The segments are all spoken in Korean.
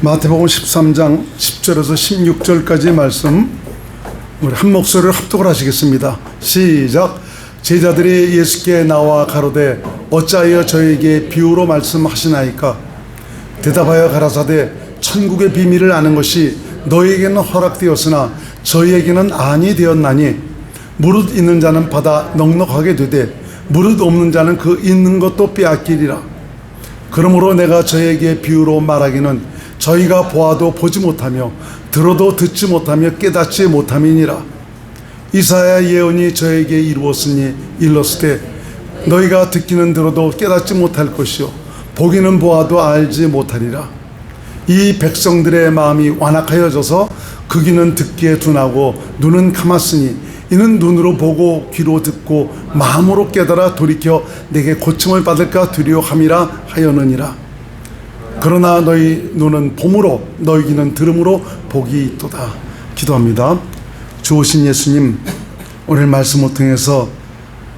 마태복음 13장 10절에서 16절까지 말씀 우리 한 목소리로 합독을 하시겠습니다. 시작. 제자들이 예수께 나와 가로되 어찌하여 저에게 비유로 말씀하시나이까? 대답하여 가라사대 천국의 비밀을 아는 것이 너희에게는 허락되었으나 저희에게는 아니 되었나니 무릇 있는 자는 받아 넉넉하게 되되 무릇 없는 자는 그 있는 것도 빼앗기리라. 그러므로 내가 저에게 비유로 말하기는 저희가 보아도 보지 못하며 들어도 듣지 못하며 깨닫지 못함이니라. 이사야 예언이 저에게 이루었으니 일렀으되 너희가 듣기는 들어도 깨닫지 못할 것이요 보기는 보아도 알지 못하리라. 이 백성들의 마음이 완악하여져서 그 귀는 듣기에 둔하고 눈은 감았으니 이는 눈으로 보고 귀로 듣고 마음으로 깨달아 돌이켜 내게 고침을 받을까 두려워함이라 하였느니라. 그러나 너희 눈은 봄으로 너희 귀는 들음으로 복이 있도다. 기도합니다. 주오신 예수님, 오늘 말씀을 통해서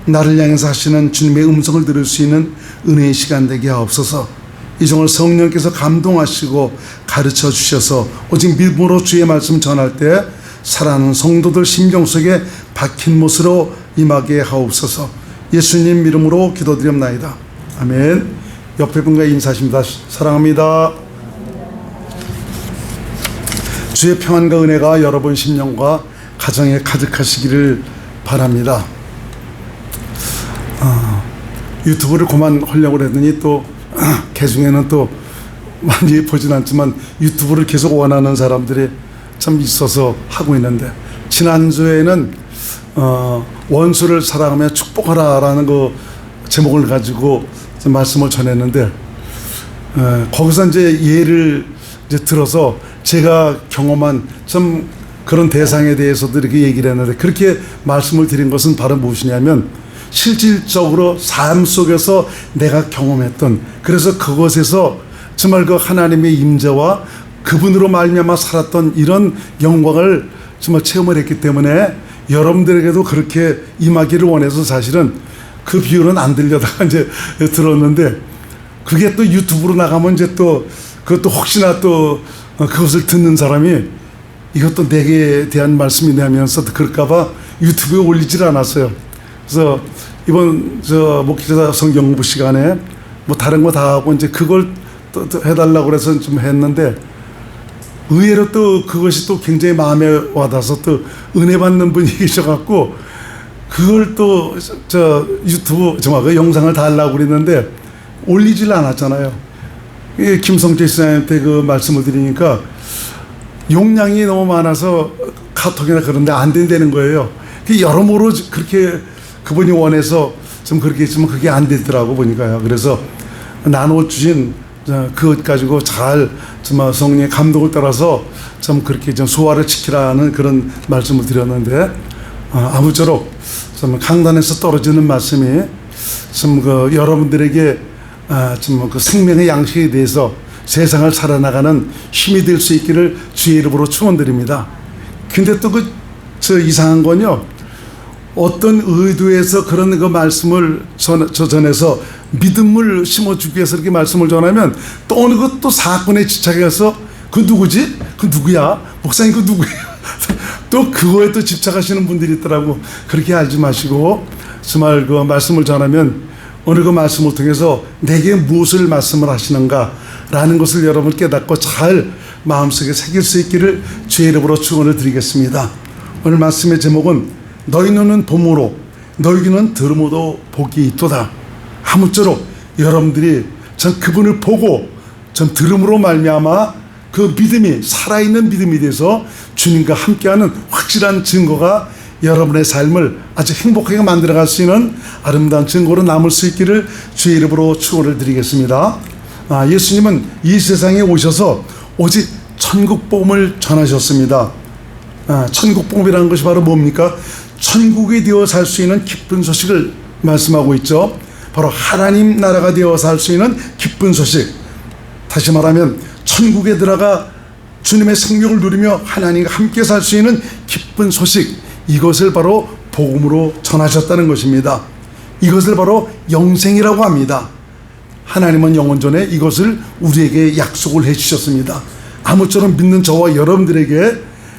나를 향해서 하시는 주님의 음성을 들을 수 있는 은혜의 시간 되게 하옵소서. 이 종을 성령께서 감동하시고 가르쳐 주셔서 오직 믿음으로 주의 말씀 전할 때 사랑하는 성도들 심정 속에 박힌 못으로 임하게 하옵소서. 예수님 이름으로 기도드립나이다. 아멘. 옆에 분과 인사하십니다. 사랑합니다. 주의 평안과 은혜가 여러분 심령과 가정에 가득하시기를 바랍니다. 유튜브를 그만하려고 했더니 또 개중에는 또 많이 보진 않지만 유튜브를 계속 원하는 사람들이 참 있어서 하고 있는데, 지난주에는 원수를 사랑하며 축복하라 라는 그 제목을 가지고 말씀을 전했는데, 거기서 이제 예를 이제 들어서 제가 경험한 좀 그런 대상에 대해서도 이렇게 얘기를 했는데, 그렇게 말씀을 드린 것은 바로 무엇이냐면 실질적으로 삶 속에서 내가 경험했던, 그래서 그것에서 정말 그 하나님의 임재와 그분으로 말미암아 살았던 이런 영광을 정말 체험을 했기 때문에 여러분들에게도 그렇게 임하기를 원해서 사실은 그 비유는 안 들려다가 이제 들었는데, 그게 또 유튜브로 나가면 이제 또 그것도 혹시나 또 그것을 듣는 사람이 이것도 내게 대한 말씀이네 하면서 그럴까봐 유튜브에 올리질 않았어요. 그래서 이번 목회자 성경 공부 시간에 뭐 다른 거 다 하고 이제 그걸 또 해달라고 그래서 좀 했는데, 의외로 또 그것이 또 굉장히 마음에 와닿아서 또 은혜 받는 분이 계셔갖고 그걸 또 유튜브 정말 그 영상을 다 하려고 그랬는데 올리질 않았잖아요. 김성재 시장한테 그 말씀을 드리니까 용량이 너무 많아서 카톡이나 그런데 안 된다는 거예요. 여러모로 그렇게 그분이 원해서 좀 그렇게 했지만 그게 안 되더라고 보니까요. 그래서 나눠주신 그것 가지고 잘 정말 성령의 감동을 따라서 좀 그렇게 좀 소화를 지키라는 그런 말씀을 드렸는데, 아무쪼록 좀 강단에서 떨어지는 말씀이 좀 그 여러분들에게 좀 그 생명의 양식에 대해서 세상을 살아나가는 힘이 될 수 있기를 주의 이름으로 축원드립니다. 근데 또 이상한 건요, 어떤 의도에서 그런 그 말씀을 전해서 믿음을 심어주기 위해서 이렇게 말씀을 전하면 또 어느 것 또 사건에 집착해서 그 누구지? 그 누구야? 목사님 그 누구야? 또 그거에 또 집착하시는 분들이 있더라고. 그렇게 알지 마시고 정말 그 말씀을 전하면 어느 그 말씀을 통해서 내게 무엇을 말씀을 하시는가 라는 것을 여러분 깨닫고 잘 마음속에 새길 수 있기를 주의 이름으로 축원을 드리겠습니다. 오늘 말씀의 제목은 너희 눈은 봄으로 너희 귀는 들음으로 복이 있도다. 아무쪼록 여러분들이 전 그분을 보고 전 들음으로 말미암아 그 믿음이 살아있는 믿음이 돼서 주님과 함께하는 확실한 증거가 여러분의 삶을 아주 행복하게 만들어갈 수 있는 아름다운 증거로 남을 수 있기를 주의 이름으로 축원을 드리겠습니다. 예수님은 이 세상에 오셔서 오직 천국 복음을 전하셨습니다. 천국 복음이라는 것이 바로 뭡니까? 천국이 되어 살 수 있는 기쁜 소식을 말씀하고 있죠. 바로 하나님 나라가 되어 살 수 있는 기쁜 소식. 다시 말하면 천국에 들어가 주님의 생명을 누리며 하나님과 함께 살 수 있는 기쁜 소식, 이것을 바로 복음으로 전하셨다는 것입니다. 이것을 바로 영생이라고 합니다. 하나님은 영원전에 이것을 우리에게 약속을 해주셨습니다. 아무쪼록 믿는 저와 여러분들에게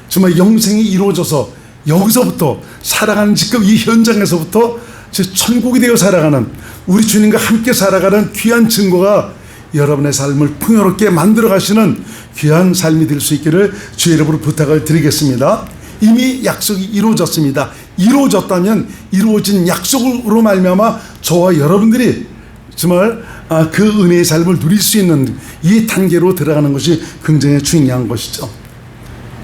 정말 영생이 이루어져서 여기서부터 살아가는 지금 이 현장에서부터 천국이 되어 살아가는 우리 주님과 함께 살아가는 귀한 증거가 여러분의 삶을 풍요롭게 만들어 가시는 귀한 삶이 될 수 있기를 주의 이름으로 부탁을 드리겠습니다. 이미 약속이 이루어졌습니다. 이루어졌다면 이루어진 약속으로 말미암아 저와 여러분들이 정말 그 은혜의 삶을 누릴 수 있는 이 단계로 들어가는 것이 굉장히 중요한 것이죠.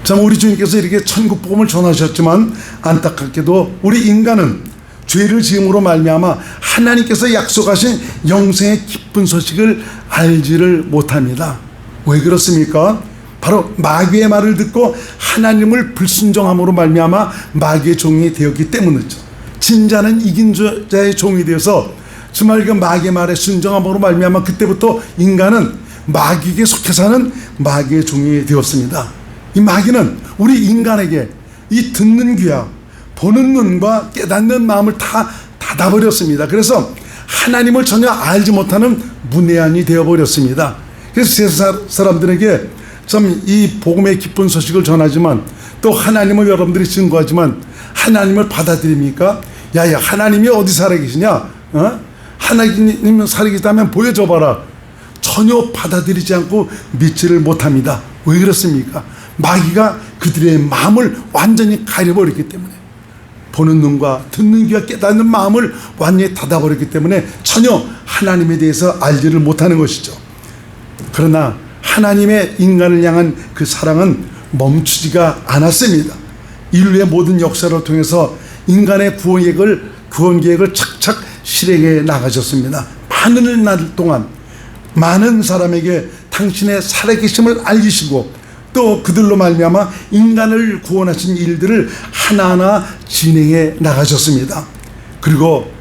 참 우리 주님께서 이렇게 천국 복음을 전하셨지만 안타깝게도 우리 인간은 죄를 지음으로 말미암아 하나님께서 약속하신 영생의 기쁜 소식을 알지를 못합니다. 왜 그렇습니까? 바로 마귀의 말을 듣고 하나님을 불순종함으로 말미암아 마귀의 종이 되었기 때문이죠. 진자는 이긴 자의 종이 되어서 정말 그 마귀의 말에 순종함으로 말미암아 그때부터 인간은 마귀에게 속해 사는 마귀의 종이 되었습니다. 이 마귀는 우리 인간에게 이 듣는 귀와 보는 눈과 깨닫는 마음을 다 닫아버렸습니다. 그래서 하나님을 전혀 알지 못하는 문외한이 되어버렸습니다. 그래서 세상 사람들에게 참 이 복음의 기쁜 소식을 전하지만 또 하나님을 여러분들이 증거하지만 하나님을 받아들입니까? 야야 하나님이 어디 살아계시냐? 하나님이 살아계시다면 보여줘봐라. 전혀 받아들이지 않고 믿지를 못합니다. 왜 그렇습니까? 마귀가 그들의 마음을 완전히 가려버렸기 때문에 보는 눈과 듣는 귀와 깨닫는 마음을 완전히 닫아버렸기 때문에 전혀 하나님에 대해서 알지를 못하는 것이죠. 그러나 하나님의 인간을 향한 그 사랑은 멈추지가 않았습니다. 인류의 모든 역사를 통해서 인간의 구원 계획을 착착 실행해 나가셨습니다. 많은 날 동안 많은 사람에게 당신의 살아계심을 알리시고 또 그들로 말미암아 인간을 구원하신 일들을 하나하나 진행해 나가셨습니다. 그리고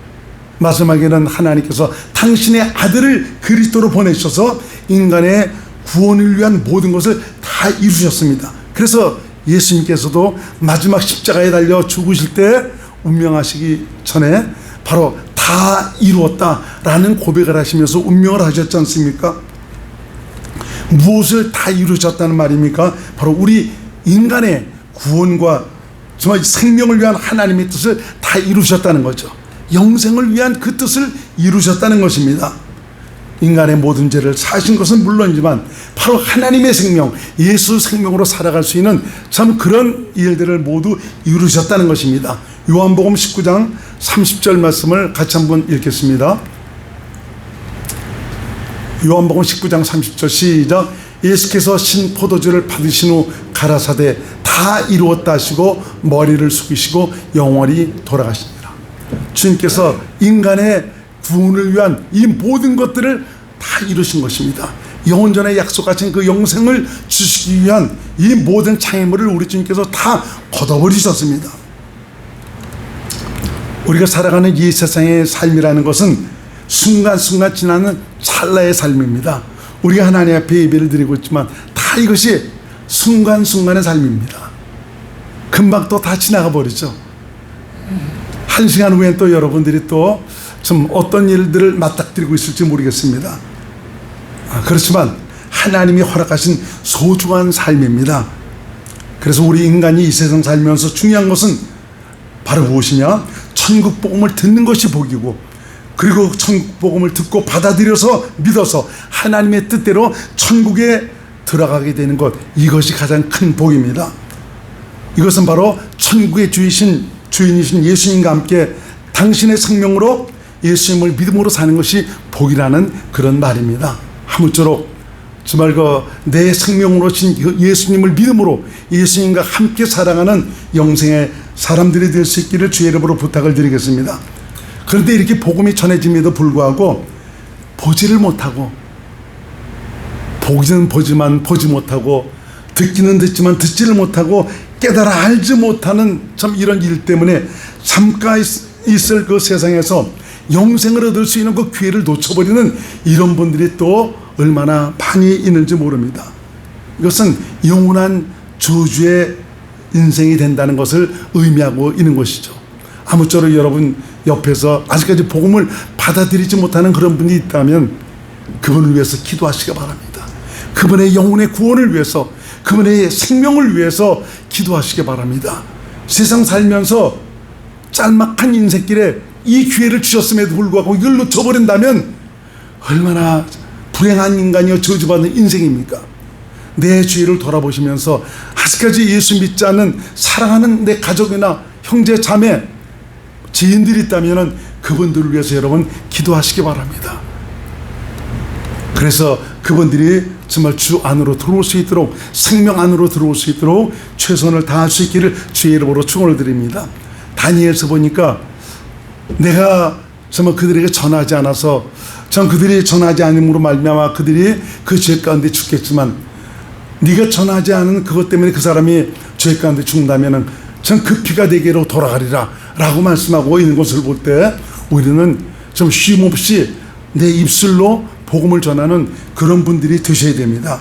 마지막에는 하나님께서 당신의 아들을 그리스도로 보내셔서 인간의 구원을 위한 모든 것을 다 이루셨습니다. 그래서 예수님께서도 마지막 십자가에 달려 죽으실 때 운명하시기 전에 바로 다 이루었다라는 고백을 하시면서 운명을 하셨지 않습니까? 무엇을 다 이루셨다는 말입니까? 바로 우리 인간의 구원과 정말 생명을 위한 하나님의 뜻을 다 이루셨다는 거죠. 영생을 위한 그 뜻을 이루셨다는 것입니다. 인간의 모든 죄를 사신 것은 물론이지만 바로 하나님의 생명, 예수 생명으로 살아갈 수 있는 참 그런 일들을 모두 이루셨다는 것입니다. 요한복음 19장 30절 말씀을 같이 한번 읽겠습니다. 요한복음 19장 30절 시작. 예수께서 신 포도주를 받으신 후 가라사대 다 이루었다 하시고 머리를 숙이시고 영원히 돌아가십니다. 주님께서 인간의 구원을 위한 이 모든 것들을 다 이루신 것입니다. 영원전에 약속하신 그 영생을 주시기 위한 이 모든 장애물을 우리 주님께서 다 걷어버리셨습니다. 우리가 살아가는 이 세상의 삶이라는 것은 순간순간 지나는 찰나의 삶입니다. 우리가 하나님 앞에 예배를 드리고 있지만 다 이것이 순간순간의 삶입니다. 금방 또 다 지나가 버리죠. 한 시간 후엔 또 여러분들이 또 좀 어떤 일들을 맞닥뜨리고 있을지 모르겠습니다. 그렇지만 하나님이 허락하신 소중한 삶입니다. 그래서 우리 인간이 이 세상 살면서 중요한 것은 바로 무엇이냐? 천국 복음을 듣는 것이 복이고 그리고 천국 복음을 듣고 받아들여서 믿어서 하나님의 뜻대로 천국에 들어가게 되는 것, 이것이 가장 큰 복입니다. 이것은 바로 천국의 주인이신 예수님과 함께 당신의 생명으로 예수님을 믿음으로 사는 것이 복이라는 그런 말입니다. 아무쪼록 정말 내 생명으로 신 예수님을 믿음으로 예수님과 함께 살아가는 영생의 사람들이 될 수 있기를 주의 이름으로 부탁을 드리겠습니다. 그런데 이렇게 복음이 전해짐에도 불구하고 보지를 못하고, 보기는 보지만 보지 못하고, 듣기는 듣지만 듣지를 못하고, 깨달아 알지 못하는 참 이런 일 때문에 잠깐 있을 그 세상에서 영생을 얻을 수 있는 그 기회를 놓쳐버리는 이런 분들이 또 얼마나 많이 있는지 모릅니다. 이것은 영원한 저주의 인생이 된다는 것을 의미하고 있는 것이죠. 아무쪼록 여러분 옆에서 아직까지 복음을 받아들이지 못하는 그런 분이 있다면 그분을 위해서 기도하시기 바랍니다. 그분의 영혼의 구원을 위해서, 그분의 생명을 위해서 기도하시기 바랍니다. 세상 살면서 짤막한 인생길에 이 기회를 주셨음에도 불구하고 이걸 놓쳐버린다면 얼마나 불행한 인간이요 저주받는 인생입니까? 내 주위를 돌아보시면서 아직까지 예수 믿지 않는 사랑하는 내 가족이나 형제 자매 지인들이 있다면 그분들을 위해서 여러분 기도하시기 바랍니다. 그래서 그분들이 정말 주 안으로 들어올 수 있도록, 생명 안으로 들어올 수 있도록 최선을 다할 수 있기를 주의 이름으로 축원을 드립니다. 다니엘서 보니까 내가 정말 그들에게 전하지 않아서, 전 그들이 전하지 않음으로 말미암아 그들이 그 죄 가운데 죽겠지만 네가 전하지 않은 그것 때문에 그 사람이 죄 가운데 죽는다면 전 그 피가 내게로 돌아가리라 라고 말씀하고 있는 것을 볼 때 우리는 좀 쉼없이 내 입술로 복음을 전하는 그런 분들이 되셔야 됩니다.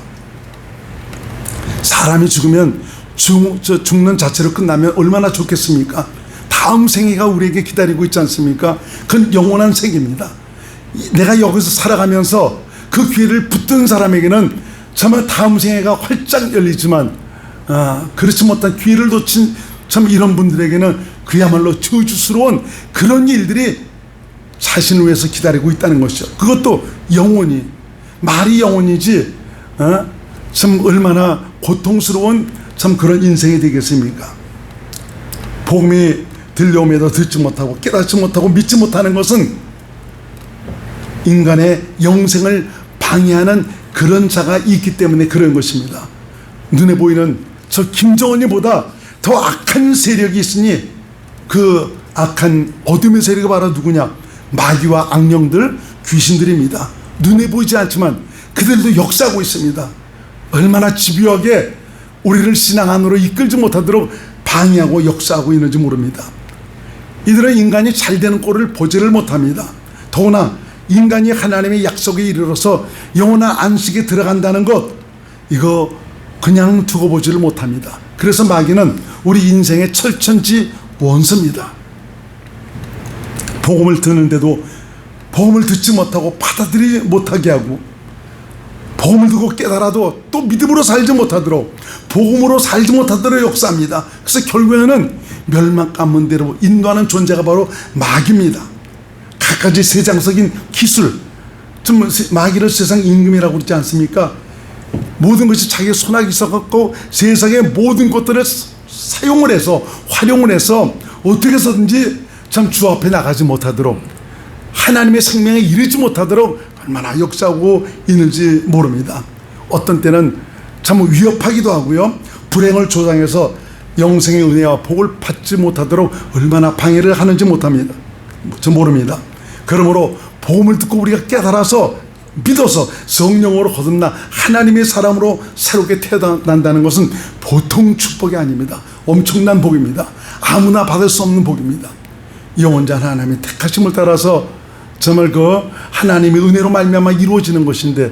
사람이 죽으면 죽는 자체로 끝나면 얼마나 좋겠습니까? 다음 생애가 우리에게 기다리고 있지 않습니까? 그건 영원한 생입니다. 내가 여기서 살아가면서 그 기회를 붙든 사람에게는 정말 다음 생애가 활짝 열리지만 그렇지 못한 기회를 놓친 참 이런 분들에게는 그야말로 저주스러운 그런 일들이 자신을 위해서 기다리고 있다는 것이죠. 그것도 영원히, 말이 영원이지 참 얼마나 고통스러운 참 그런 인생이 되겠습니까? 복음이 들려오면서 듣지 못하고 깨닫지 못하고 믿지 못하는 것은 인간의 영생을 방해하는 그런 자가 있기 때문에 그런 것입니다. 눈에 보이는 저 김정은이보다 더 악한 세력이 있으니 그 악한 어둠의 세력이 바로 누구냐? 마귀와 악령들, 귀신들입니다. 눈에 보이지 않지만 그들도 역사하고 있습니다. 얼마나 집요하게 우리를 신앙 안으로 이끌지 못하도록 방해하고 역사하고 있는지 모릅니다. 이들은 인간이 잘 되는 꼴을 보지를 못합니다. 더구나 인간이 하나님의 약속에 이르러서 영원한 안식에 들어간다는 것, 이거 그냥 두고 보지를 못합니다. 그래서 마귀는 우리 인생의 철천지 원수입니다. 복음을 듣는데도 복음을 듣지 못하고 받아들이지 못하게 하고, 복음을 듣고 깨달아도 또 믿음으로 살지 못하도록, 복음으로 살지 못하도록 역사합니다. 그래서 결국에는 멸망 가문대로 인도하는 존재가 바로 마귀입니다. 갖가지 세상적인 기술, 좀 마귀를 세상 임금이라고 그러지 않습니까? 모든 것이 자기의 손아귀 있어갖고 세상의 모든 것들을 사용을 해서, 활용을 해서 어떻게 해서든지 참 주 앞에 나가지 못하도록, 하나님의 생명에 이르지 못하도록 얼마나 역사하고 있는지 모릅니다. 어떤 때는 참 위협하기도 하고요, 불행을 조장해서 영생의 은혜와 복을 받지 못하도록 얼마나 방해를 하는지 모릅니다. 그러므로 복음을 듣고 우리가 깨달아서 믿어서 성령으로 거듭나 하나님의 사람으로 새롭게 태어난다는 것은 보통 축복이 아닙니다. 엄청난 복입니다. 아무나 받을 수 없는 복입니다. 영원자 하나님의 택하심을 따라서 정말 그 하나님의 은혜로 말미암아 이루어지는 것인데,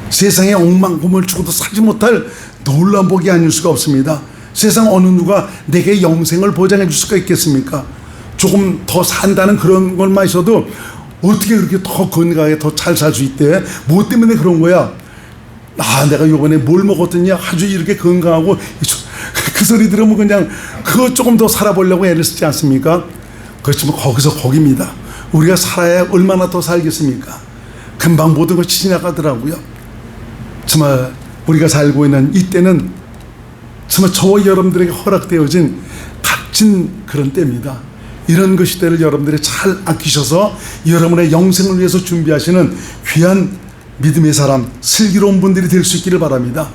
세상에 억만금을 주고도 사지 못할 놀라운 복이 아닐 수가 없습니다. 세상 어느 누가 내게 영생을 보장해 줄 수가 있겠습니까? 조금 더 산다는 그런 것만 있어도 어떻게 그렇게 더 건강하게 더 잘 살 수 있대? 뭐 때문에 그런 거야? 내가 요번에 뭘 먹었더니 아주 이렇게 건강하고, 그 소리 들으면 그냥 그거 조금 더 살아보려고 애를 쓰지 않습니까? 그렇지만 거기서 거기입니다. 우리가 살아야 얼마나 더 살겠습니까? 금방 모든 것이 지나가더라고요. 정말 우리가 살고 있는 이때는 정말 저와 여러분들에게 허락되어진 값진 그런 때입니다. 이런 그 시대를 여러분들이 잘 아끼셔서 여러분의 영생을 위해서 준비하시는 귀한 믿음의 사람, 슬기로운 분들이 될 수 있기를 바랍니다.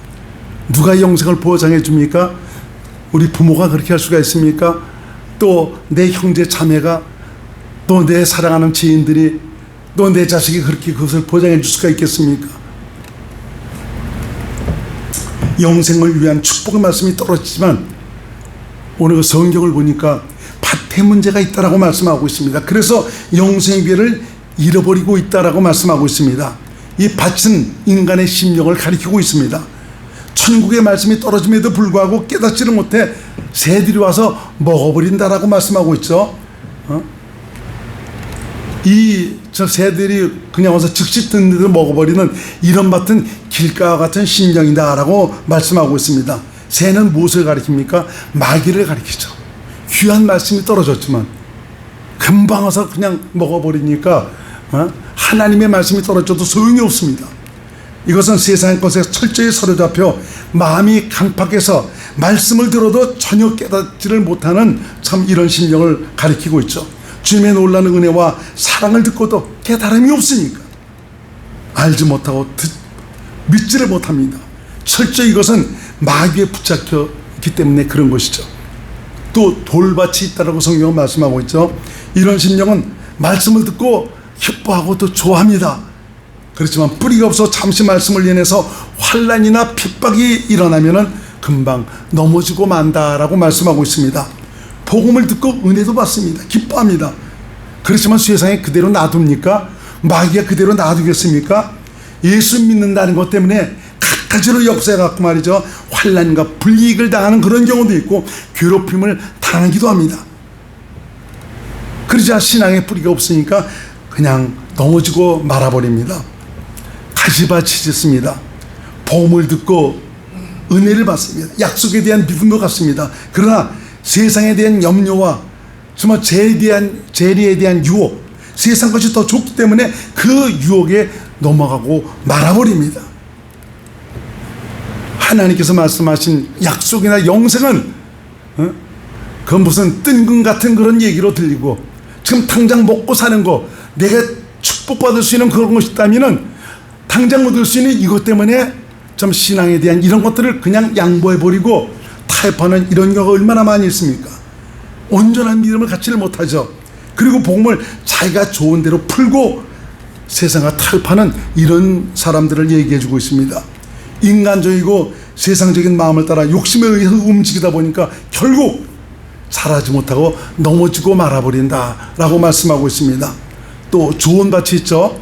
누가 영생을 보장해 줍니까? 우리 부모가 그렇게 할 수가 있습니까? 또 내 형제 자매가, 또 내 사랑하는 지인들이, 또 내 자식이 그렇게 그것을 보장해 줄 수가 있겠습니까? 영생을 위한 축복의 말씀이 떨어지지만 오늘 그 성경을 보니까 밭에 문제가 있다라고 말씀하고 있습니다. 그래서 영생의 기회를 잃어버리고 있다라고 말씀하고 있습니다. 이 밭은 인간의 심령을 가리키고 있습니다. 천국의 말씀이 떨어짐에도 불구하고 깨닫지를 못해 새들이 와서 먹어버린다라고 말씀하고 있죠. 이 새들이 그냥 와서 즉시 듣는 대로 먹어버리는 이런 같은 길가와 같은 심령이다라고 말씀하고 있습니다. 새는 무엇을 가리킵니까? 마귀를 가리키죠. 귀한 말씀이 떨어졌지만 금방 와서 그냥 먹어버리니까 하나님의 말씀이 떨어져도 소용이 없습니다. 이것은 세상의 것에 철저히 사로잡혀 마음이 강팍해서 말씀을 들어도 전혀 깨닫지를 못하는 참 이런 심령을 가리키고 있죠. 주님의 놀라는 은혜와 사랑을 듣고도 깨달음이 없으니까 알지 못하고 믿지를 못합니다. 철저히 이것은 마귀에 붙잡혔기 때문에 그런 것이죠. 또 돌밭이 있다라고 성경은 말씀하고 있죠. 이런 심령은 말씀을 듣고 기뻐하고 또 좋아합니다. 그렇지만 뿌리가 없어 잠시 말씀을 인해서 환난이나 핍박이 일어나면은 금방 넘어지고 만다라고 말씀하고 있습니다. 복음을 듣고 은혜도 받습니다. 기뻐합니다. 그렇지만 세상에 그대로 놔둡니까? 마귀가 그대로 놔두겠습니까? 예수 믿는다는 것 때문에 갖가지로 역사해갖고 말이죠, 환난과 불이익을 당하는 그런 경우도 있고 괴롭힘을 당하기도 합니다. 그러자 신앙의 뿌리가 없으니까 그냥 넘어지고 말아버립니다. 가시밭이 짓습니다. 복음을 듣고 은혜를 받습니다. 약속에 대한 믿음도 갖습니다. 그러나 세상에 대한 염려와 정말 재리에 대한 유혹, 세상 것이 더 좋기 때문에 그 유혹에 넘어가고 말아버립니다. 하나님께서 말씀하신 약속이나 영생은 그 무슨 뜬금 같은 그런 얘기로 들리고 지금 당장 먹고 사는 거, 내가 축복받을 수 있는 그런 것이 있다면은 당장 얻을 수 있는 이것 때문에 좀 신앙에 대한 이런 것들을 그냥 양보해버리고 타협하는 이런 경우가 얼마나 많이 있습니까? 온전한 믿음을 갖지를 못하죠. 그리고 복음을 자기가 좋은 대로 풀고 세상과 타협하는 이런 사람들을 얘기해주고 있습니다. 인간적이고 세상적인 마음을 따라 욕심에 의해서 움직이다 보니까 결국 살아지 못하고 넘어지고 말아버린다라고 말씀하고 있습니다. 또 좋은 밭이 있죠.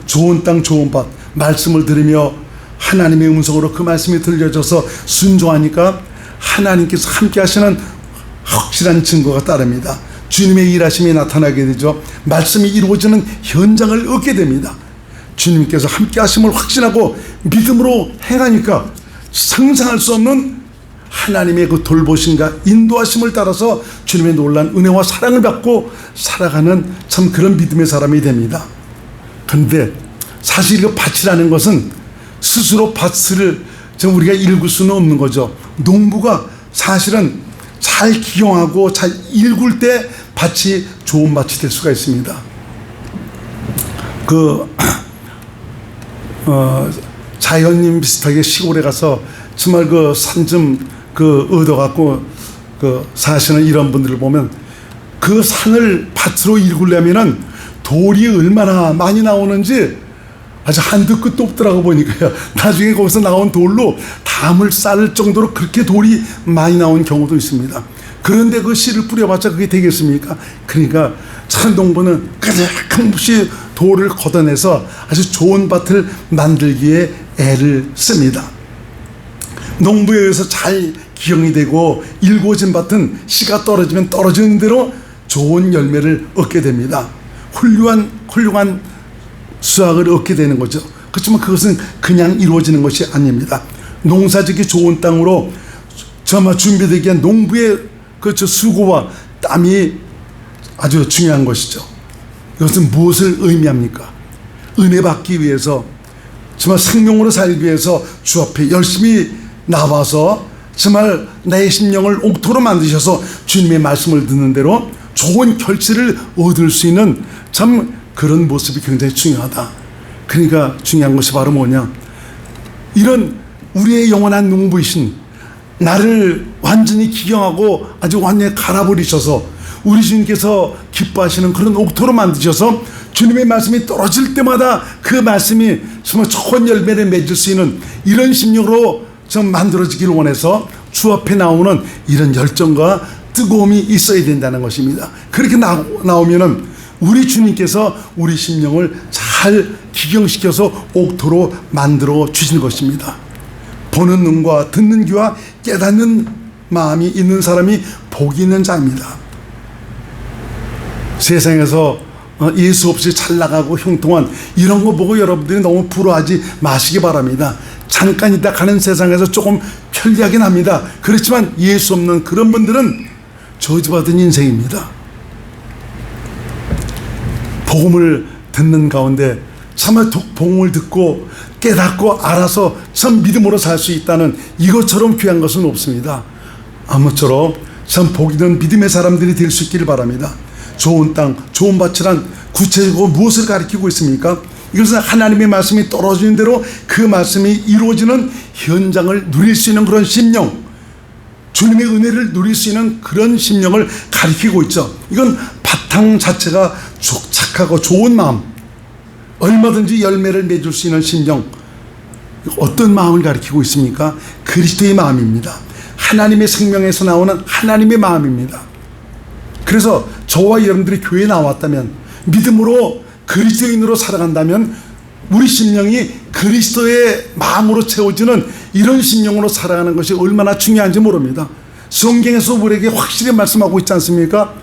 좋은 땅 좋은 밭, 말씀을 들으며 하나님의 음성으로 그 말씀이 들려져서 순종하니까 하나님께서 함께 하시는 확실한 증거가 따릅니다. 주님의 일하심이 나타나게 되죠. 말씀이 이루어지는 현장을 얻게 됩니다. 주님께서 함께 하심을 확신하고 믿음으로 행하니까 상상할 수 없는 하나님의 그 돌보심과 인도하심을 따라서 주님의 놀란 은혜와 사랑을 받고 살아가는 참 그런 믿음의 사람이 됩니다. 그런데 사실 그 밭이라는 것은 스스로 밭을 우리가 일굴 수는 없는 거죠. 농부가 사실은 잘 기용하고 잘 일굴 때 밭이 좋은 밭이 될 수가 있습니다. 자연인 비슷하게 시골에 가서 정말 그 산 좀 얻어갖고 사시는 이런 분들을 보면 그 산을 밭으로 일구려면은 돌이 얼마나 많이 나오는지 아주 한두 끝도 없더라고 보니까요. 나중에 거기서 나온 돌로 담을 쌓을 정도로 그렇게 돌이 많이 나온 경우도 있습니다. 그런데 그 씨를 뿌려봤자 그게 되겠습니까? 그러니까 참 농부는 끊임없이 돌을 걷어내서 아주 좋은 밭을 만들기에 애를 씁니다. 농부에 의해서 잘 기용이 되고 일구어진 밭은 씨가 떨어지면 떨어지는 대로 좋은 열매를 얻게 됩니다. 훌륭한 수확을 얻게 되는 거죠. 그렇지만 그것은 그냥 이루어지는 것이 아닙니다. 농사짓기 좋은 땅으로 정말 준비되기 위한 농부의 그 수고와 땀이 아주 중요한 것이죠. 이것은 무엇을 의미합니까? 은혜 받기 위해서 정말 생명으로 살기 위해서 주 앞에 열심히 나와서 정말 나의 심령을 옥토로 만드셔서 주님의 말씀을 듣는 대로 좋은 결실을 얻을 수 있는 참 그런 모습이 굉장히 중요하다. 그러니까 중요한 것이 바로 뭐냐, 이런 우리의 영원한 농부이신 나를 완전히 기경하고 아주 완전히 갈아버리셔서 우리 주님께서 기뻐하시는 그런 옥토로 만드셔서 주님의 말씀이 떨어질 때마다 그 말씀이 정말 좋은 열매를 맺을 수 있는 이런 심령으로 좀 만들어지기를 원해서 주 앞에 나오는 이런 열정과 뜨거움이 있어야 된다는 것입니다. 그렇게 나오면은 우리 주님께서 우리 심령을 잘 기경시켜서 옥토로 만들어 주시는 것입니다. 보는 눈과 듣는 귀와 깨닫는 마음이 있는 사람이 복이 있는 자입니다. 세상에서 예수 없이 잘 나가고 형통한 이런 거 보고 여러분들이 너무 부러워하지 마시기 바랍니다. 잠깐 있다 가는 세상에서 조금 편리하긴 합니다. 그렇지만 예수 없는 그런 분들은 저주받은 인생입니다. 복음을 듣는 가운데 참말 복음을 듣고 깨닫고 알아서 참 믿음으로 살 수 있다는 이것처럼 귀한 것은 없습니다. 아무쪼록 참 복 있는 믿음의 사람들이 될 수 있기를 바랍니다. 좋은 땅, 좋은 밭이란 구체적으로 무엇을 가리키고 있습니까? 이것은 하나님의 말씀이 떨어지는 대로 그 말씀이 이루어지는 현장을 누릴 수 있는 그런 심령, 주님의 은혜를 누릴 수 있는 그런 심령을 가리키고 있죠. 이건 바탕 자체가 착하고 좋은 마음, 얼마든지 열매를 맺을 수 있는 심령, 어떤 마음을 가리키고 있습니까? 그리스도의 마음입니다. 하나님의 생명에서 나오는 하나님의 마음입니다. 그래서 저와 여러분들이 교회에 나왔다면, 믿음으로 그리스도인으로 살아간다면 우리 심령이 그리스도의 마음으로 채워지는 이런 심령으로 살아가는 것이 얼마나 중요한지 모릅니다. 성경에서 우리에게 확실히 말씀하고 있지 않습니까?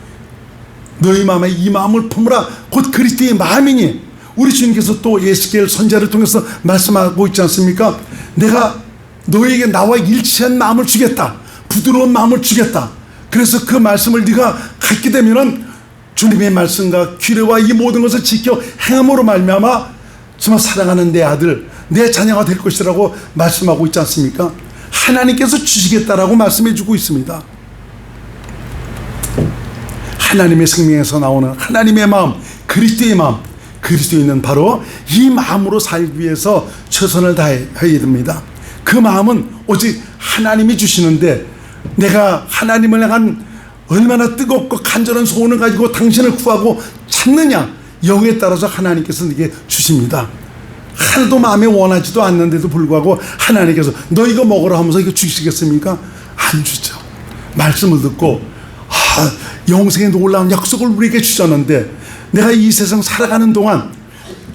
너희 마음에 이 마음을 품으라, 곧 그리스도의 마음이니. 우리 주님께서 또 예수께를 선지자를 통해서 말씀하고 있지 않습니까? 내가 너에게 나와 일치한 마음을 주겠다, 부드러운 마음을 주겠다. 그래서 그 말씀을 네가 갖게 되면은 주님의 말씀과 규례와 이 모든 것을 지켜 행함으로 말미암아 정말 사랑하는 내 아들, 내 자녀가 될 것이라고 말씀하고 있지 않습니까? 하나님께서 주시겠다라고 말씀해 주고 있습니다. 하나님의 생명에서 나오는 하나님의 마음, 그리스도의 마음, 그리스도인은 바로 이 마음으로 살기 위해서 최선을 다해야 됩니다. 그 마음은 오직 하나님이 주시는데, 내가 하나님을 향한 얼마나 뜨겁고 간절한 소원을 가지고 당신을 구하고 찾느냐, 여기에 따라서 하나님께서 네게 주십니다. 하나도 마음에 원하지도 않는데도 불구하고 하나님께서 너 이거 먹으라 하면서 이거 주시겠습니까? 안 주죠. 말씀을 듣고 영생의 놀라운 약속을 우리에게 주셨는데, 내가 이 세상 살아가는 동안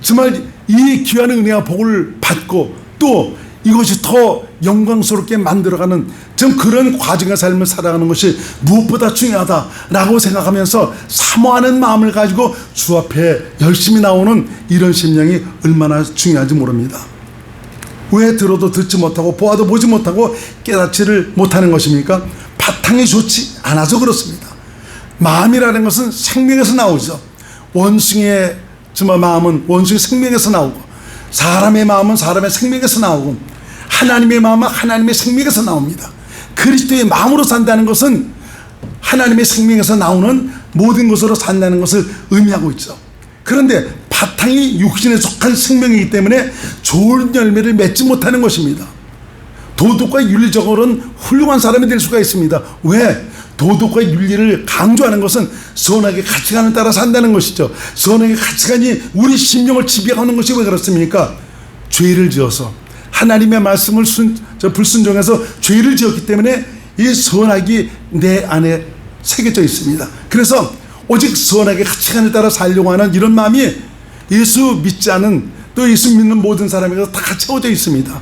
정말 이 귀한 은혜와 복을 받고 또 이것이 더 영광스럽게 만들어가는 좀 그런 과정의 삶을 살아가는 것이 무엇보다 중요하다라고 생각하면서 사모하는 마음을 가지고 주 앞에 열심히 나오는 이런 심령이 얼마나 중요한지 모릅니다. 왜 들어도 듣지 못하고 보아도 보지 못하고 깨닫지를 못하는 것입니까? 바탕이 좋지 않아서 그렇습니다. 마음이라는 것은 생명에서 나오죠. 원숭이의 마음은 원숭이 생명에서 나오고, 사람의 마음은 사람의 생명에서 나오고, 하나님의 마음은 하나님의 생명에서 나옵니다. 그리스도의 마음으로 산다는 것은 하나님의 생명에서 나오는 모든 것으로 산다는 것을 의미하고 있죠. 그런데 바탕이 육신에 속한 생명이기 때문에 좋은 열매를 맺지 못하는 것입니다. 도덕과 윤리적으로는 훌륭한 사람이 될 수가 있습니다. 왜? 도덕과 윤리를 강조하는 것은 선악의 가치관을 따라 산다는 것이죠. 선악의 가치관이 우리 심령을 지배하는 것이 왜 그렇습니까? 죄를 지어서 하나님의 말씀을 불순종해서 죄를 지었기 때문에 이 선악이 내 안에 새겨져 있습니다. 그래서 오직 선악의 가치관을 따라 살려고 하는 이런 마음이 예수 믿지 않은, 또 예수 믿는 모든 사람에게서 다 채워져 있습니다.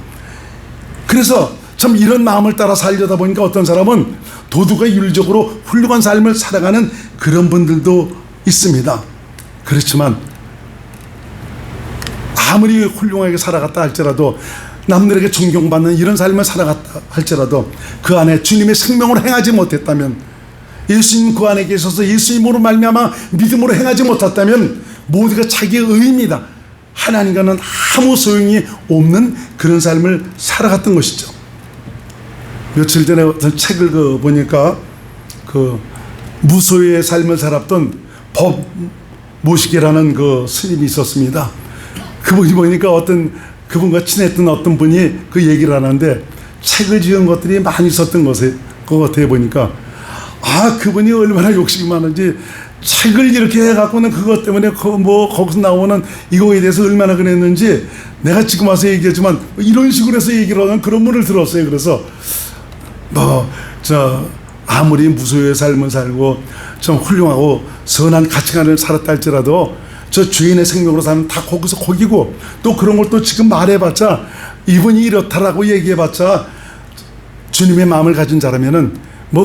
그래서 참 이런 마음을 따라 살려다 보니까 어떤 사람은 도덕과 윤리적으로 훌륭한 삶을 살아가는 그런 분들도 있습니다. 그렇지만 아무리 훌륭하게 살아갔다 할지라도, 남들에게 존경받는 이런 삶을 살아갔다 할지라도 그 안에 주님의 생명으로 행하지 못했다면, 예수님 그 안에 계셔서 예수님으로 말미암아 믿음으로 행하지 못했다면 모두가 자기의 의입니다. 하나님과는 아무 소용이 없는 그런 삶을 살아갔던 것이죠. 며칠 전에 어떤 책을 보니까 무소유의 삶을 살았던 법 모시게라는 그 스님이 있었습니다. 그분이 보니까 그분과 친했던 어떤 분이 그 얘기를 하는데, 책을 지은 것들이 많이 있었던 것 같아 보니까, 그분이 얼마나 욕심이 많은지 책을 이렇게 해갖고는 그것 때문에 거기서 나오는 이거에 대해서 얼마나 그랬는지 내가 지금 와서 얘기하지만 이런 식으로 해서 얘기를 하는 그런 분을 들었어요. 그래서 아무리 무소유의 삶을 살고 좀 훌륭하고 선한 가치관을 살았다 할지라도 저 주인의 생명으로 사는 다 거기서 거기고, 또 그런 걸 또 지금 말해봤자, 이분이 이렇다라고 얘기해봤자 주님의 마음을 가진 자라면은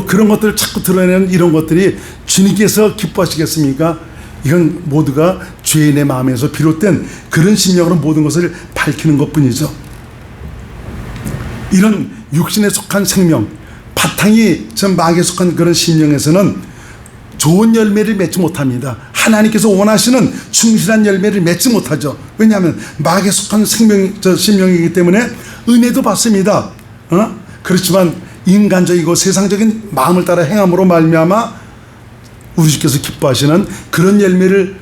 그런 것들을 자꾸 드러내는 이런 것들이 주님께서 기뻐하시겠습니까? 이건 모두가 죄인의 마음에서 비롯된 그런 심령으로 모든 것을 밝히는 것뿐이죠. 이런 육신에 속한 생명, 바탕이 전 마귀에 속한 그런 심령에서는 좋은 열매를 맺지 못합니다. 하나님께서 원하시는 충실한 열매를 맺지 못하죠. 왜냐하면 마귀에 속한 심령이기 때문에 은혜도 받습니다. 그렇지만 인간적이고 세상적인 마음을 따라 행함으로 말미암아 우리 주께서 기뻐하시는 그런 열매를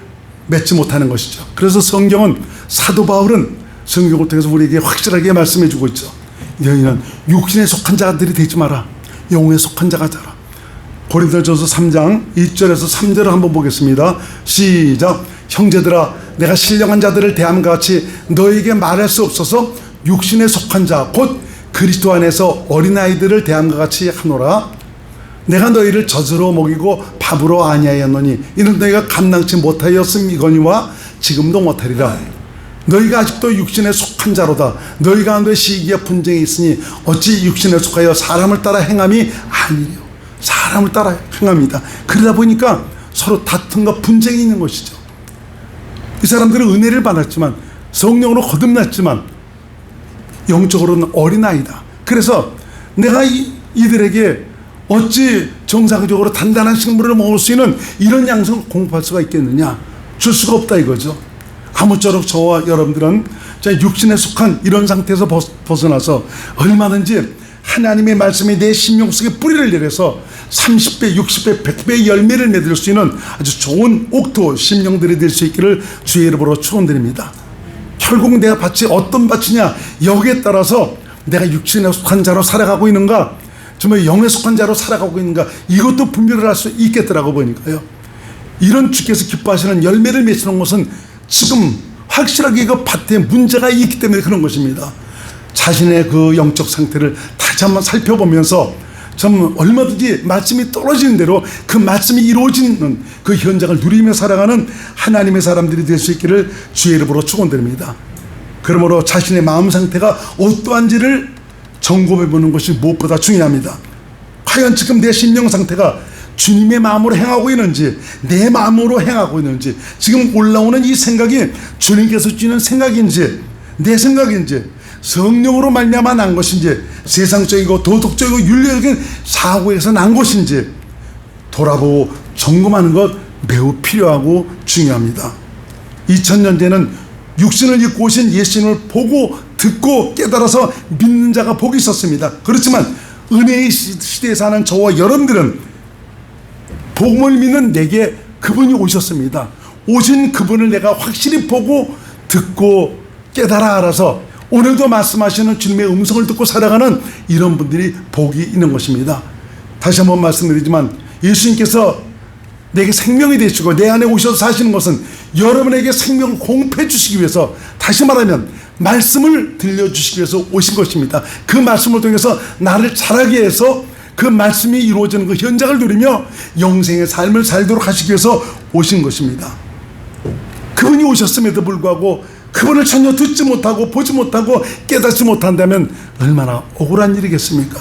맺지 못하는 것이죠. 그래서 성경은, 사도 바울은 성경을 통해서 우리에게 확실하게 말씀해 주고 있죠. 너희는 육신에 속한 자들이 되지 마라. 영혼에 속한 자가 되라. 고린도전서 3장 1절에서 3절을 한번 보겠습니다. 시작. 형제들아, 내가 신령한 자들을 대함과 같이 너에게 말할 수 없어서 육신에 속한 자 곧 그리스도 안에서 어린아이들을 대함과 같이 하노라. 내가 너희를 젖으로 먹이고 밥으로 아니하였노니 이는 너희가 감당치 못하였음이거니와 지금도 못하리라. 너희가 아직도 육신에 속한 자로다. 너희 가운데 시기와 분쟁이 있으니 어찌 육신에 속하여 사람을 따라 행함이 아니요 사람을 따라 행합니다. 그러다 보니까 서로 다툼과 분쟁이 있는 것이죠. 이 사람들은 은혜를 받았지만, 성령으로 거듭났지만 영적으로는 어린아이다. 그래서 내가 이들에게 어찌 정상적으로 단단한 식물을 먹을 수 있는 이런 양성을 공급할 수가 있겠느냐? 줄 수가 없다 이거죠. 아무쪼록 저와 여러분들은 육신에 속한 이런 상태에서 벗어나서 얼마든지 하나님의 말씀이 내 심령 속에 뿌리를 내려서 30배, 60배, 100배의 열매를 맺을 수 있는 아주 좋은 옥토 심령들이 될 수 있기를 주의 이름으로 축원드립니다. 결국 내가 밭이 어떤 밭이냐, 여기에 따라서 내가 육신에 속한 자로 살아가고 있는가, 정말 영에 속한 자로 살아가고 있는가, 이것도 분별을 할 수 있겠더라고 보니까요. 이런 주께서 기뻐하시는 열매를 맺는 것은 지금 확실하게 그 밭에 문제가 있기 때문에 그런 것입니다. 자신의 그 영적 상태를 다시 한번 살펴보면서 좀 얼마든지 말씀이 떨어지는 대로 그 말씀이 이루어지는 그 현장을 누리며 살아가는 하나님의 사람들이 될 수 있기를 주의 이름으로 축원드립니다. 그러므로 자신의 마음 상태가 어떠한지를 점검해 보는 것이 무엇보다 중요합니다. 과연 지금 내 심령 상태가 주님의 마음으로 행하고 있는지, 내 마음으로 행하고 있는지, 지금 올라오는 이 생각이 주님께서 주는 생각인지, 내 생각인지, 성령으로 말미암아 난 것인지, 세상적이고 도덕적이고 윤리적인 사고에서 난 것인지 돌아보고 점검하는 것 매우 필요하고 중요합니다. 2000년 전에는 육신을 입고 오신 예수님을 보고 듣고 깨달아서 믿는 자가 복이 있었습니다. 그렇지만 은혜의 시대에 사는 저와 여러분들은 복음을 믿는 내게 그분이 오셨습니다. 오신 그분을 내가 확실히 보고 듣고 깨달아 알아서 오늘도 말씀하시는 주님의 음성을 듣고 살아가는 이런 분들이 복이 있는 것입니다. 다시 한번 말씀드리지만 예수님께서 내게 생명이 되시고 내 안에 오셔서 사시는 것은 여러분에게 생명을 공급해 주시기 위해서, 다시 말하면 말씀을 들려주시기 위해서 오신 것입니다. 그 말씀을 통해서 나를 자라게 해서 그 말씀이 이루어지는 그 현장을 누리며 영생의 삶을 살도록 하시기 위해서 오신 것입니다. 그분이 오셨음에도 불구하고 그분을 전혀 듣지 못하고 보지 못하고 깨닫지 못한다면 얼마나 억울한 일이겠습니까?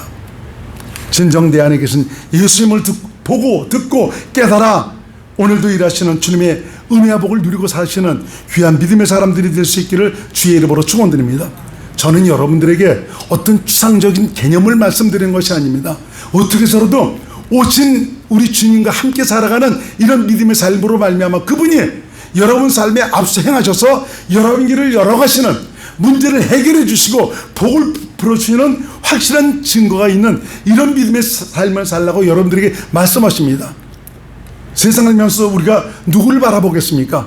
진정 내 안에 계신 예수님을 보고 듣고 깨달아 오늘도 일하시는 주님의 은혜와 복을 누리고 사시는 귀한 믿음의 사람들이 될 수 있기를 주의 이름으로 축원드립니다. 저는 여러분들에게 어떤 추상적인 개념을 말씀드리는 것이 아닙니다. 어떻게 해서라도 오신 우리 주님과 함께 살아가는 이런 믿음의 삶으로 말미암아 그분이 여러분 삶에 앞서 행하셔서 여러분 길을 열어가시는, 문제를 해결해 주시고 복을 풀어주시는 확실한 증거가 있는 이런 믿음의 삶을 살라고 여러분들에게 말씀하십니다. 세상을 면서 우리가 누구를 바라보겠습니까?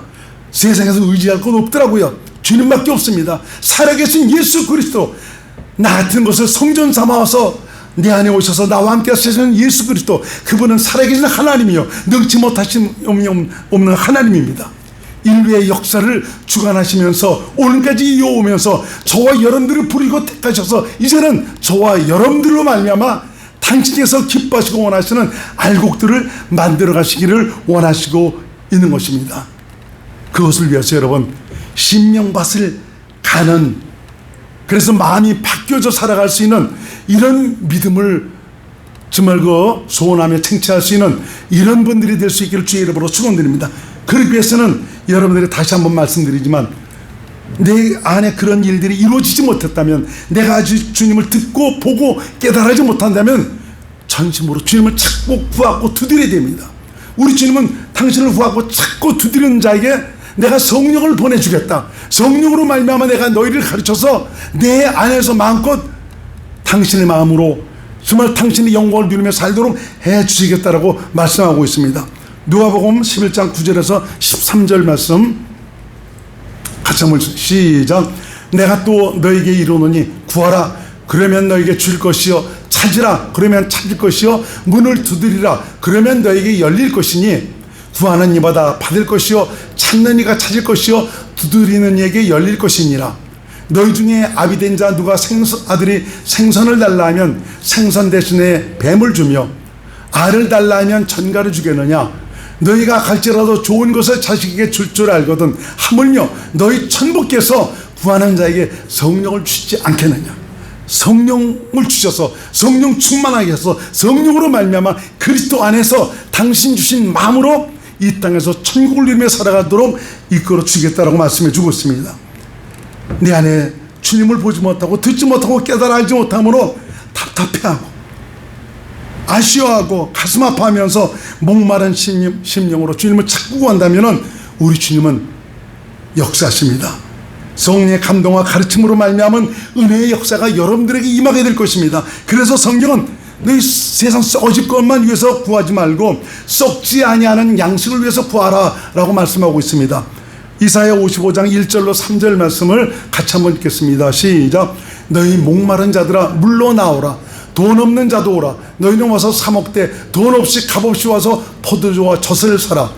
세상에서 의지할 것 없더라고요. 주님밖에 없습니다. 살아계신 예수 그리스도, 나 같은 것을 성전 삼아서 내 안에 오셔서 나와 함께 하시는 예수 그리스도, 그분은 살아계신 하나님이요 능치 못하신 없는 하나님입니다. 인류의 역사를 주관하시면서 오늘까지 이어오면서 저와 여러분들을 부리고 택하셔서 이제는 저와 여러분들로 말미암아 당신께서 기뻐하시고 원하시는 알곡들을 만들어 가시기를 원하시고 있는 것입니다. 그것을 위해서 여러분 심령밭을 가는, 그래서 마음이 바뀌어져 살아갈 수 있는 이런 믿음을 정말 소원하며 쟁취할 수 있는 이런 분들이 될 수 있기를 주의 이름으로 축원드립니다. 그러기 위해서는 여러분들이 다시 한번 말씀드리지만 내 안에 그런 일들이 이루어지지 못했다면, 내가 아직 주님을 듣고 보고 깨달아지 못한다면 전심으로 주님을 찾고 구하고 두드려야 됩니다. 우리 주님은 당신을 구하고 찾고 두드리는 자에게 내가 성령을 보내주겠다, 성령으로 말미암아 내가 너희를 가르쳐서 내 안에서 마음껏 당신의 마음으로 정말 당신의 영광을 누리며 살도록 해주시겠다라고 말씀하고 있습니다. 누가복음 11장 9절에서 13절 말씀 같이 한번 시작. 내가 또 너에게 이르노니 구하라 그러면 너에게 줄 것이요, 찾으라 그러면 찾을 것이요, 문을 두드리라 그러면 너에게 열릴 것이니 구하는 이마다 받을 것이요, 찾는 이가 찾을 것이요, 두드리는 이에게 열릴 것이니라. 너희 중에 아비된 자 누가 아들이 생선을 달라 하면 생선 대신에 뱀을 주며, 알을 달라 하면 전갈을 주겠느냐. 너희가 갈지라도 좋은 것을 자식에게 줄 줄 알거든 하물며 너희 천부께서 구하는 자에게 성령을 주시지 않겠느냐. 성령을 주셔서 성령 충만하게 해서 성령으로 말미암아 그리스도 안에서 당신 주신 마음으로 이 땅에서 천국을 누리며 살아가도록 이끌어 주겠다라고 말씀해 주고 있습니다. 내 안에 주님을 보지 못하고 듣지 못하고 깨달아 알지 못함으로 답답해하고 아쉬워하고 가슴 아파하면서 목마른 심령으로 주님을 찾고 구한다면 우리 주님은 역사하십니다. 성령의 감동과 가르침으로 말미암은 은혜의 역사가 여러분들에게 임하게 될 것입니다. 그래서 성경은 너희 세상 썩어질 것만 위해서 구하지 말고 썩지 아니하는 양식을 위해서 구하라 라고 말씀하고 있습니다. 이사야 55장 1절로 3절 말씀을 같이 한번 읽겠습니다. 시작. 너희 목마른 자들아 물러 나오라. 돈 없는 자도 오라. 너희는 와서 사 먹되 돈 없이 값없이 와서 포도주와 젖을 사라.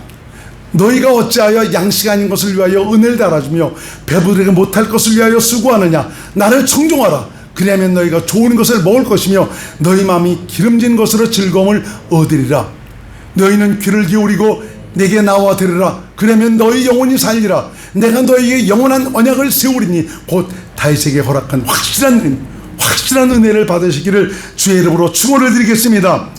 너희가 어찌하여 양식 아닌 것을 위하여 은혜를 달아주며 배부르게 못할 것을 위하여 수고하느냐. 나를 청종하라. 그리하면 너희가 좋은 것을 먹을 것이며 너희 마음이 기름진 것으로 즐거움을 얻으리라. 너희는 귀를 기울이고 내게 나와 들으라. 그러면 너희 영혼이 살리라. 내가 너희에게 영원한 언약을 세우리니 곧 다윗에게 허락한 확실한 은혜를 받으시기를 주의 이름으로 축원을 드리겠습니다.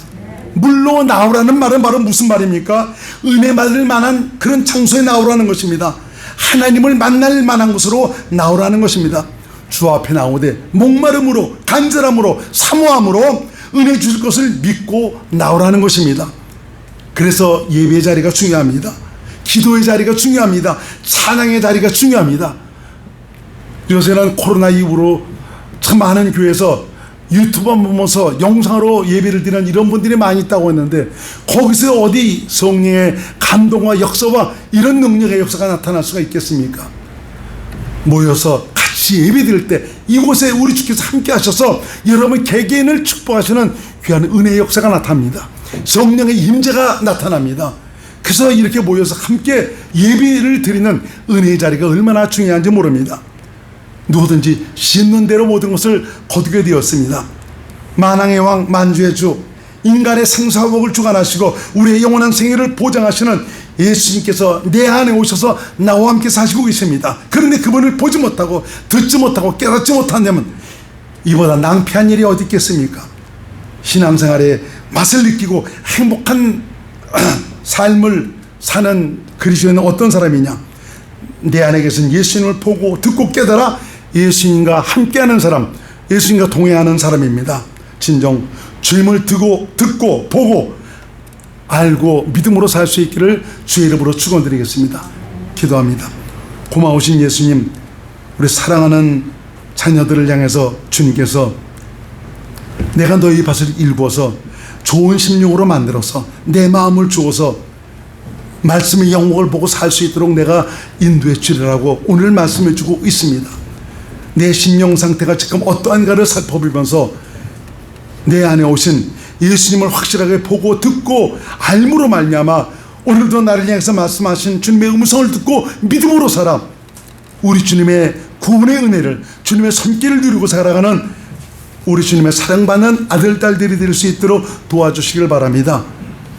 물로 나오라는 말은 바로 무슨 말입니까? 은혜 받을 만한 그런 장소에 나오라는 것입니다. 하나님을 만날 만한 곳으로 나오라는 것입니다. 주 앞에 나오되 목마름으로 간절함으로 사모함으로 은혜 주실 것을 믿고 나오라는 것입니다. 그래서 예배의 자리가 중요합니다. 기도의 자리가 중요합니다. 찬양의 자리가 중요합니다. 요새는 코로나 이후로 참 많은 교회에서 유튜브 보면서 영상으로 예배를 드리는 이런 분들이 많이 있다고 했는데, 거기서 어디 성령의 감동과 역사와 이런 능력의 역사가 나타날 수가 있겠습니까? 모여서 같이 예배 드릴 때 이곳에 우리 주께서 함께 하셔서 여러분 개개인을 축복하시는 귀한 은혜의 역사가 나타납니다. 성령의 임재가 나타납니다. 그래서 이렇게 모여서 함께 예배를 드리는 은혜의 자리가 얼마나 중요한지 모릅니다. 누구든지 심는 대로 모든 것을 거두게 되었습니다. 만왕의 왕 만주의 주 인간의 생사복을 주관하시고 우리의 영원한 생애를 보장하시는 예수님께서 내 안에 오셔서 나와 함께 사시고 계십니다. 그런데 그분을 보지 못하고 듣지 못하고 깨닫지 못한다면 이보다 낭패한 일이 어디 있겠습니까? 신앙생활의 맛을 느끼고 행복한 삶을 사는 그리스도인은 어떤 사람이냐? 내 안에 계신 예수님을 보고 듣고 깨달아 예수님과 함께하는 사람, 예수님과 동행하는 사람입니다. 진정 주님을 듣고 보고 알고 믿음으로 살 수 있기를 주의 이름으로 축원드리겠습니다. 기도합니다. 고마우신 예수님, 우리 사랑하는 자녀들을 향해서 주님께서 내가 너희 밭을 일구어서 좋은 심령으로 만들어서 내 마음을 주어서 말씀의 영광을 보고 살 수 있도록 내가 인도해 주리라고 오늘 말씀해 주고 있습니다. 내 심령 상태가 지금 어떠한가를 살펴보면서 내 안에 오신 예수님을 확실하게 보고 듣고 알므로 말미암아 오늘도 나를 향해서 말씀하신 주님의 음성을 듣고 믿음으로 살아 우리 주님의 구원의 은혜를, 주님의 손길을 누리고 살아가는 우리 주님의 사랑받는 아들, 딸들이 될 수 있도록 도와주시길 바랍니다.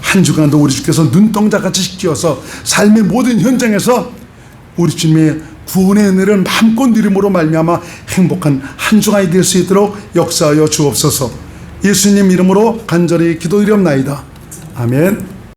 한 주간도 우리 주께서 눈동자같이 지켜서 삶의 모든 현장에서 우리 주님의 구원의 은혜를 마음껏 누림으로 말미암아 행복한 한 주간이 될 수 있도록 역사하여 주옵소서. 예수님 이름으로 간절히 기도드리옵나이다. 아멘.